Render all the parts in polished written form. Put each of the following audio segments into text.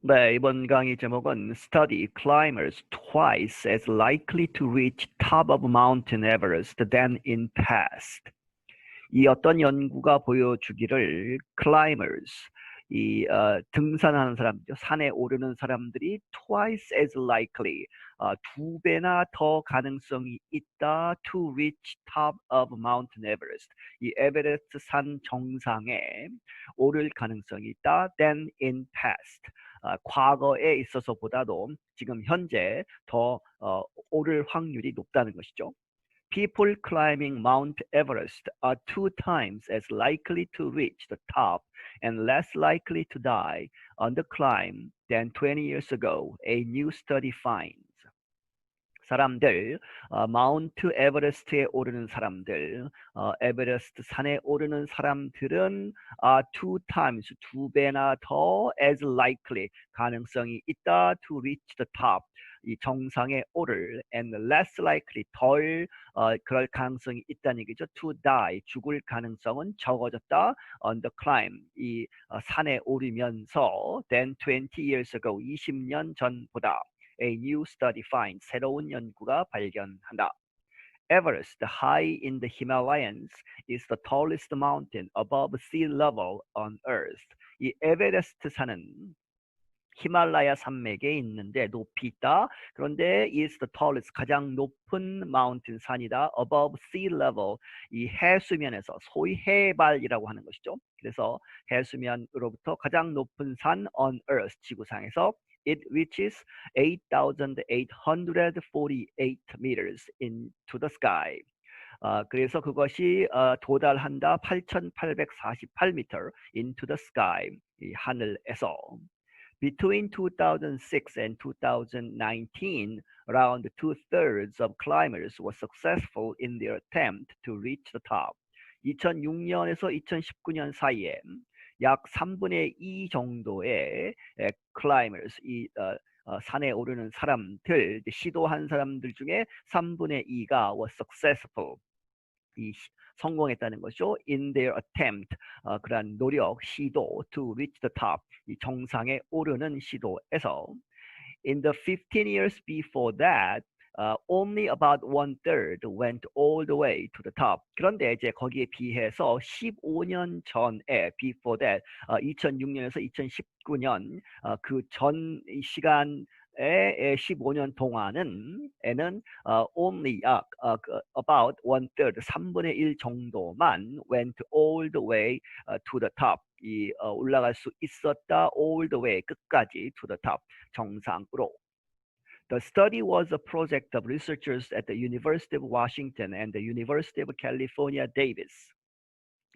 네, 이번 강의 제목은 Study climbers twice as likely to reach top of Mountain Everest than in past. 이 어떤 연구가 보여주기를 climbers, 등산하는 사람들, 산에 오르는 사람들이 twice as likely, 두 배나 더 가능성이 있다 to reach top of Mountain Everest. 이 에베레스트 산 정상에 오를 가능성이 있다 than in past. 과거에 있어서보다도 지금 현재 더 오를 확률이 높다는 것이죠. People climbing Mount Everest are 2 times as likely to reach the top and less likely to die on the climb than 20 years ago, a new study finds. 사람들, 마운트 에버레스트에 오르는 사람들, 에베레스트 산에 오르는 사람들은 2 times, 두 배나 더 as likely, 가능성이 있다 to reach the top, 이 정상에 오를 and less likely, 덜 그럴 가능성이 있다는 얘기죠. to die, 죽을 가능성은 적어졌다 on the climb, 이 산에 오르면서 than 20 years ago, 20년 전보다. A new study finds, 새로운 연구가 발견한다. Everest, high in the Himalayas, is the tallest mountain above sea level on Earth. 이 에베레스트 산은 히말라야 산맥에 있는데 높이 있다. 그런데 is the tallest, 가장 높은 mountain, 산이다. above sea level, 이 해수면에서, 소위 해발이라고 하는 것이죠. 그래서 해수면으로부터 가장 높은 산 on earth, 지구상에서 it reaches 8,848 meters into the sky. 그래서 그것이 도달한다 8,848m into the sky, 이 하늘에서. Between 2006 and 2019, around 2/3 of climbers were successful in their attempt to reach the top. 2006년에서 2019년 사이에 약 3분의 2 정도의 climbers, 산에 오르는 사람들, 시도한 사람들 중에 3분의 2가 were successful, 성공했다는 것이죠. in their attempt, 그러한 노력, 시도 to reach the top, 이 정상에 오르는 시도에서. In the 15 years before that, only about 1/3 went all the way to the top. 그런데 이제 거기에 비해서 15년 전에 before that, 2006년에서 2019년 그 전 시간 15년 동안은 only about 1/3, 3분의 1 정도만 went all the way to the top, 올라갈 수 있었다 all the way, 끝까지 to the top, 정상으로. The study was a project of researchers at the University of Washington and the University of California, Davis.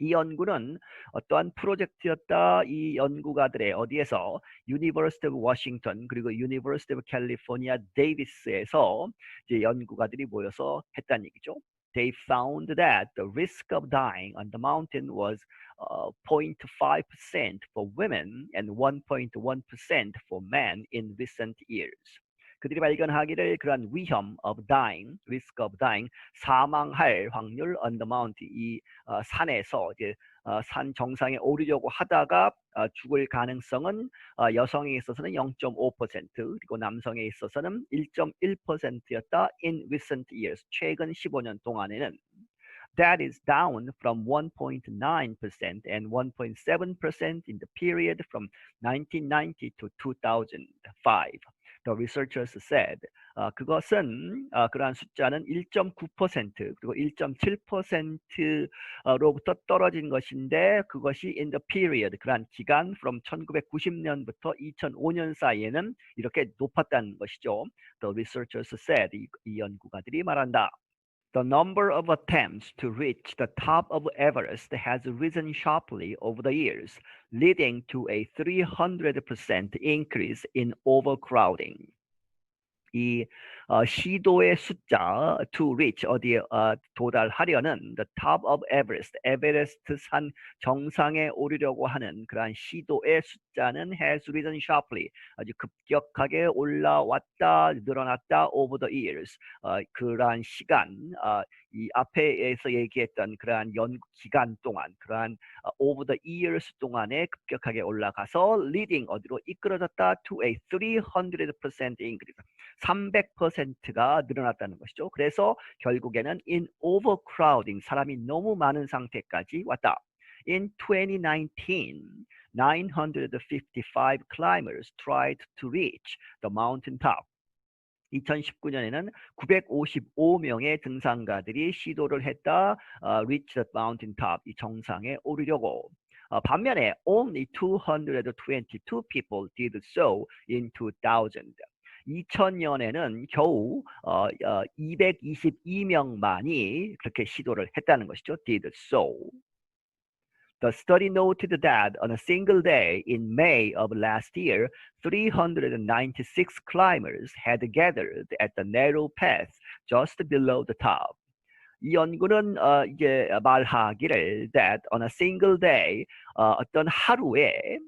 이 연구는 어떠한 프로젝트였다. 이 연구가들의 어디에서? University of Washington 그리고 University of California, Davis에서 이제 연구가들이 모여서 했다는 얘기죠. They found that the risk of dying on the mountain was 0.5% for women and 1.1% for men in recent years. 그들이 발견하기를 그러한 위험 of dying, risk of dying, 사망할 확률 on the mountain, 이 산에서 이제 산 정상에 오르려고 하다가 죽을 가능성은 여성에 있어서는 0.5%, 그리고 남성에 있어서는 1.1%였다. in recent years, 최근 15년 동안에는. That is down from 1.9% and 1.7% in the period from 1990 to 2005. The researchers said, 그것은 그러한 숫자는 1.9% 그리고 1.7%로부터 떨어진 것인데, 그것이 in the period, 그러한 기간 from 1990년부터 2005년 사이에는 이렇게 높았다는 것이죠. The researchers said, 이 연구가들이 말한다. The number of attempts to reach the top of Everest has risen sharply over the years, leading to a 300% increase in overcrowding. 이 시도의 숫자 to reach 어디에 도달하려는 the top of Everest 에베레스트산 정상에 오르려고 하는 그러한 시도의 숫자는 has risen sharply 아주 급격하게 올라왔다 늘어났다 over the years 그러한 시간 이 앞에서 얘기했던 그러한 연구 기간 동안 그러한 over the years 동안에 급격하게 올라가서 leading 어디로 이끌어졌다 to a 300% increase 300%가 늘어났다는 것이죠. 그래서 결국에는 in overcrowding 사람이 너무 많은 상태까지 왔다. In 2019, 955 climbers tried to reach the mountain top. 2019년에는 955명의 등산가들이 시도를 했다. reach the mountain top, 이 정상에 오르려고. 반면에 only 222 people did so in 2000. 2000년에는 겨우 222명만이 그렇게 시도를 했다는 것이죠. did so. The study noted that on a single day in May of last year, 396 climbers had gathered at the narrow path just below the top. 이 연구는 이제 말하기를 that on a single day 어떤 하루에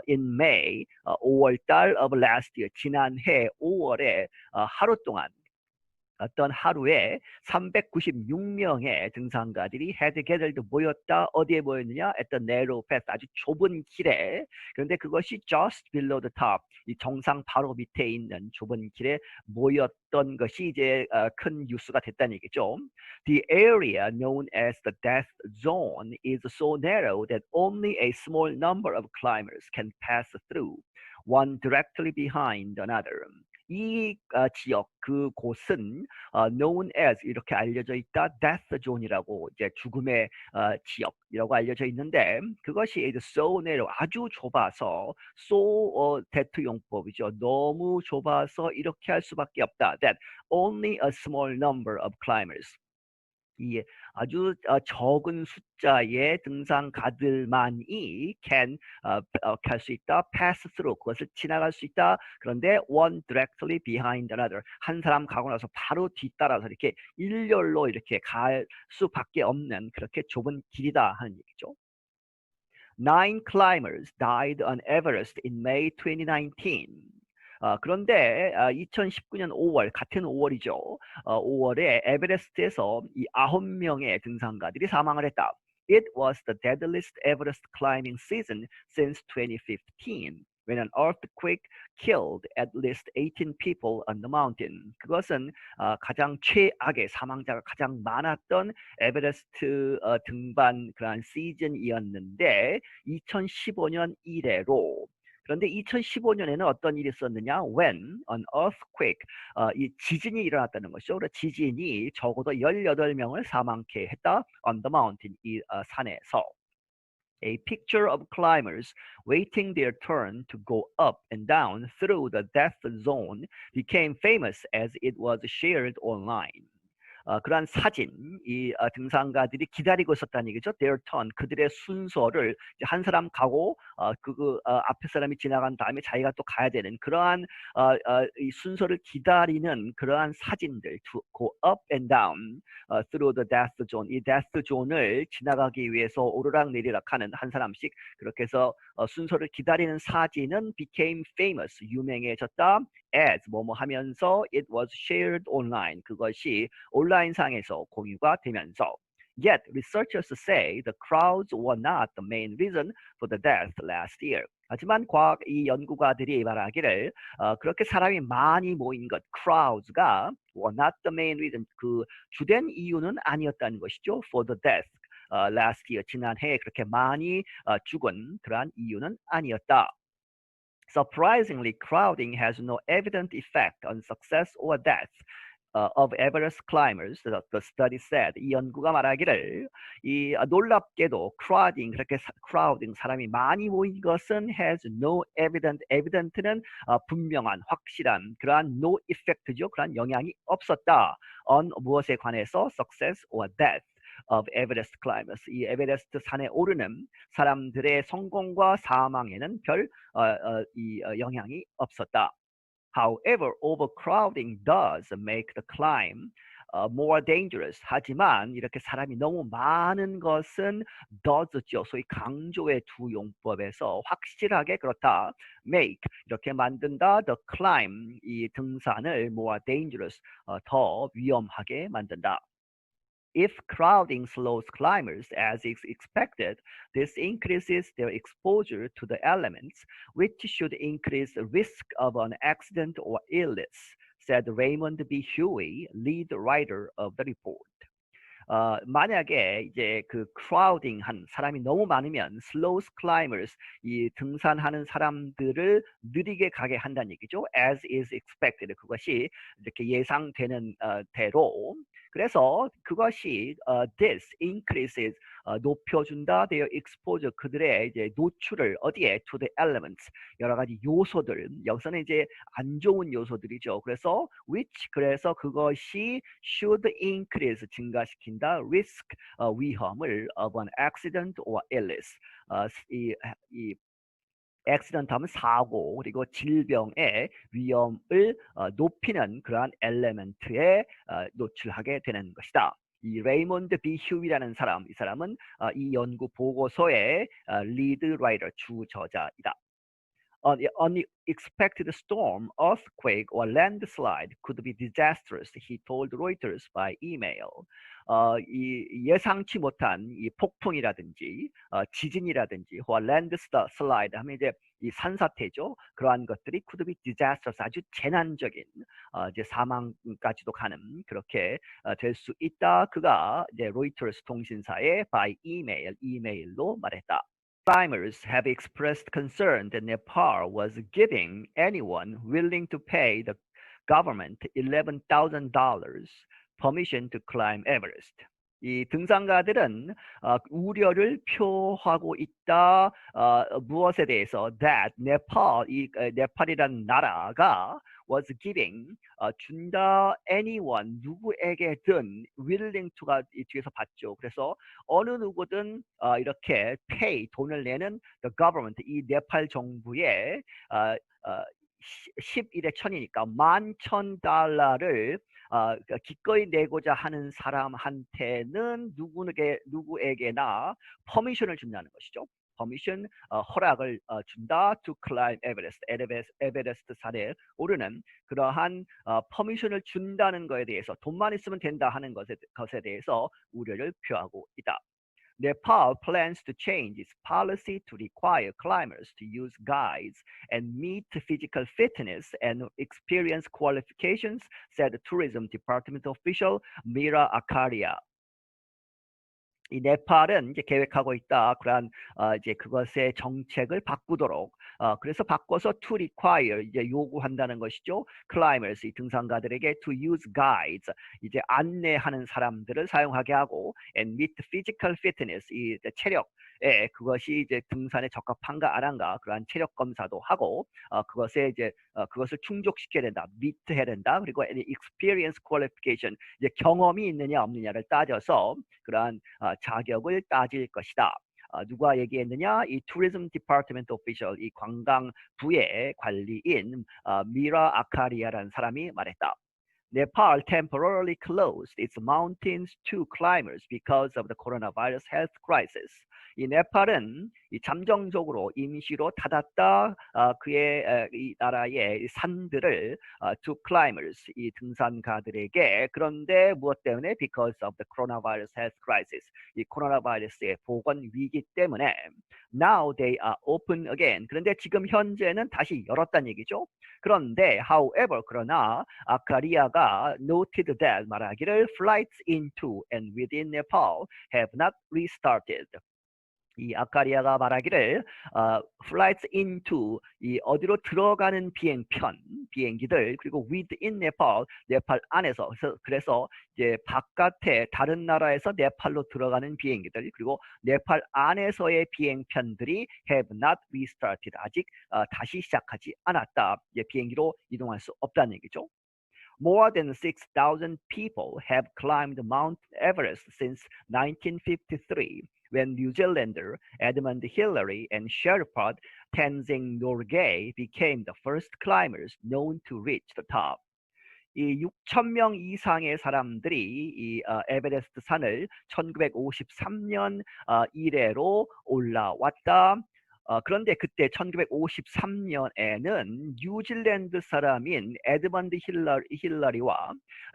in May 5월달 of last year 지난해 5월에 하루 동안 어떤 하루에 396명의 등산가들이 had gathered 모였다. 어디에 모였느냐? at the narrow path 아주 좁은 길에. 그런데 그것이 just below the top 이 정상 바로 밑에 있는 좁은 길에 모였던 것이 이제 큰 뉴스가 됐다는 얘기죠. The area known as the death zone is so narrow that only a small number of climbers can pass through, one directly behind another. 이 지역 그 곳은 known as 이렇게 알려져 있다. death zone이라고 이제 죽음의 지역이라고 알려져 있는데 그것이 so narrow 아주 좁아서 so that 용법이죠. 너무 좁아서 이렇게 할 수밖에 없다. That only a small number of climbers. 이 아주 적은 숫자의 등산가들만이 can 갈 수 있다, pass through 그것을 지나갈 수 있다. 그런데 one directly behind another 한 사람 가고 나서 바로 뒤따라서 이렇게 일렬로 이렇게 갈 수밖에 없는 그렇게 좁은 길이다 하는 얘기죠. 9 climbers died on Everest in May 2019. 그런데 2019년 5월 같은 5월이죠. 5월에 에베레스트에서 이 9명의 등산가들이 사망을 했다. It was the deadliest Everest climbing season since 2015. When an earthquake killed at least 18 people on the mountain. 그것은 가장 최악의 사망자가 가장 많았던 에베레스트 등반 그러한 시즌이었는데 2015년 이래로 그런데 2015년에는 어떤 일이 있었느냐? When an earthquake, 이 지진이 일어났다는 것이죠. 그래서 지진이 적어도 18명을 사망케 했다. On the mountain, 이 산에서. A picture of climbers waiting their turn to go up and down through the death zone became famous as it was shared online. 그러한 사진, 이 등산가들이 기다리고 있었다는 얘기죠. Their turn, 그들의 순서를 한 사람 가고 앞에 사람이 지나간 다음에 자기가 또 가야 되는 그러한 이 순서를 기다리는 그러한 사진들, to go up and down through the death zone, 이 death zone을 지나가기 위해서 오르락내리락 하는 한 사람씩 그렇게 해서 순서를 기다리는 사진은 became famous, 유명해졌다. As 뭐뭐 하면서 it was shared online 그것이 온라인상에서 공유가 되면서 Yet researchers say the crowds were not the main reason for the death last year. 하지만 이 연구가들이 말하기를 그렇게 사람이 많이 모인 것 crowds가 were not the main reason 그 주된 이유는 아니었다는 것이죠. For the death last year 지난해에 그렇게 많이 죽은 그러한 이유는 아니었다. Surprisingly, crowding has no evident effect on success or death of Everest climbers, the study said. 이 연구가 말하기를 이 놀랍게도 crowding 사람이 많이 모인 것은 has no evident는 분명한 확실한 그러한 no effect죠. 그러한 영향이 없었다. on 무엇에 관해서 success or death. of Everest climbers. 이 에베레스트 산에 오르는 사람들의 성공과 사망에는 별 영향이 없었다. However, overcrowding does make the climb more dangerous. 하지만 이렇게 사람이 너무 많은 것은 does죠. 소위 강조의 두 용법에서 확실하게 그렇다. make 이렇게 만든다. The climb 이 등산을 more dangerous 더 위험하게 만든다. If crowding slows climbers as is expected, this increases their exposure to the elements, which should increase the risk of an accident or illness, said Raymond B. Huey, lead writer of the report. 만약에 이제 그 crowding 한 사람이 너무 많으면 slows climbers 이 등산하는 사람들을 느리게 가게 한다는 얘기죠. As is expected 그것이 이렇게 예상되는 대로 그래서 그것이 this increases 높여준다 their exposure 그들의 이제 노출을 어디에 to the elements 여러 가지 요소들 여기서는 이제 안 좋은 요소들이죠. 그래서 which 그래서 그것이 should increase 증가시킨다 risk 위험을 of an accident or illness 이 accident 하면 사고 그리고 질병의 위험을 높이는 그러한 엘레멘트에 노출하게 되는 것이다. 이 레이몬드 B. 휴이라는 사람, 이 사람은 이 연구 보고서의 리드 라이터 주저자이다. An unexpected storm, earthquake, or landslide could be disastrous, he told Reuters by email. 이 예상치 못한 이 폭풍이라든지 지진이라든지 혹은 landslide 하면 이제 이 산사태죠. 그러한 것들이 could be disastrous 아주 재난적인 이제 사망까지도 가는 그렇게 될 수 있다. 그가 이제 로이터스 통신사에 by email 이메일로 말했다. Climbers have expressed concern that Nepal was giving anyone willing to pay the government $11,000 permission to climb Everest. 이 등산가들은 우려를 표하고 있다. 무엇에 대해서? That Nepal, 이 네팔이라는 나라가 was giving 준다 anyone 누구에게든 willing to가 이 뒤에서 봤죠. 그래서 어느 누구든 이렇게 pay 돈을 내는 the government 이 네팔 정부에 11에 1000이니까 11,000달러를 기꺼이 내고자 하는 사람한테는 누구에게나 퍼미션을 준다는 것이죠. 퍼미션 허락을 준다 to climb Everest 에베레스트 산에 오르는 그러한 퍼미션을 준다는 것에 대해서 돈만 있으면 된다 하는 것에 대해서 우려를 표하고 있다. Nepal plans to change its policy to require climbers to use guides and meet physical fitness and experience qualifications, said Tourism Department official Mira Akaria. 이 네팔은 이제 계획하고 있다. 그러한 이제 그것의 정책을 바꾸도록 그래서 바꿔서 to require 이제 요구한다는 것이죠. climbers 이 등산가들에게 to use guides 이제 안내하는 사람들을 사용하게 하고 and meet physical fitness 이 체력에 그것이 이제 등산에 적합한가 안 한가 그러한 체력 검사도 하고 그것에 이제 그것을 충족시켜야 된다. meet 해야 된다. 그리고 experience qualification 이제 경험이 있느냐 없느냐를 따져서 그러한 자격을 따질 것이다. 누가 얘기했느냐? 이 Tourism Department official, 이 관광부의 관리인 미라 아카리아라는 사람이 말했다. Nepal temporarily closed its mountains to climbers because of the coronavirus health crisis. 이 네팔은 이 잠정적으로 임시로 닫았다. 그의 이 나라의 산들을 to climbers 이 등산가들에게 그런데 무엇 때문에? Because of the coronavirus health crisis. 이 코로나 바이러스의 보건 위기 때문에 now they are open again. 그런데 지금 현재는 다시 열었다는 얘기죠. 그런데 however 그러나 아카리아가 noted that 말하기를 flights into and within Nepal have not restarted. 이 아카리아가 말하기를 flights into 이 어디로 들어가는 비행기들 그리고 within Nepal 네팔 안에서 그래서 이제 바깥에 다른 나라에서 네팔로 들어가는 비행기들 그리고 네팔 안에서의 비행편들이 have not restarted 아직 다시 시작하지 않았다. 이제 비행기로 이동할 수 없다는 얘기죠. More than 6,000 people have climbed Mount Everest since 1953. when New Zealander Edmund Hillary and Sherpa Tenzing Norgay became the first climbers known to reach the top. 이 6,000명 이상의 사람들이 이 에베레스트 산을 1953년 이래로 올라왔다. 그런데 그때 1953년에는 뉴질랜드 사람인 에드먼드 힐러리와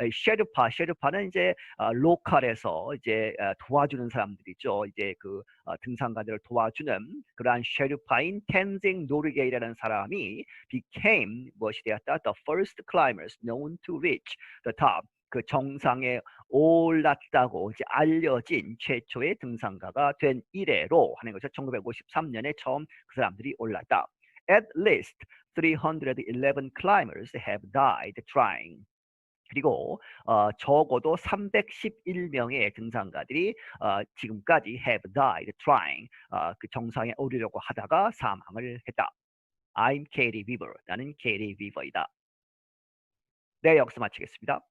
셰르파는 이제 로컬에서 이제 도와주는 사람들이죠. 이제 그 등산가들을 도와주는 그러한 셰르파인 텐징 노르게이라는 사람이 became 무엇이 되었다? The first climbers known to reach the top. 그 정상에 올랐다고 이제 알려진 최초의 등산가가 된 이래로 하는 거죠. 1953년에 처음 그 사람들이 올랐다. At least 311 climbers have died trying. 그리고 적어도 311명의 등산가들이 지금까지 have died trying 그 정상에 오르려고 하다가 사망을 했다. I'm Katie Weaver. 나는 Katie Weaver이다. 네, 여기서 마치겠습니다.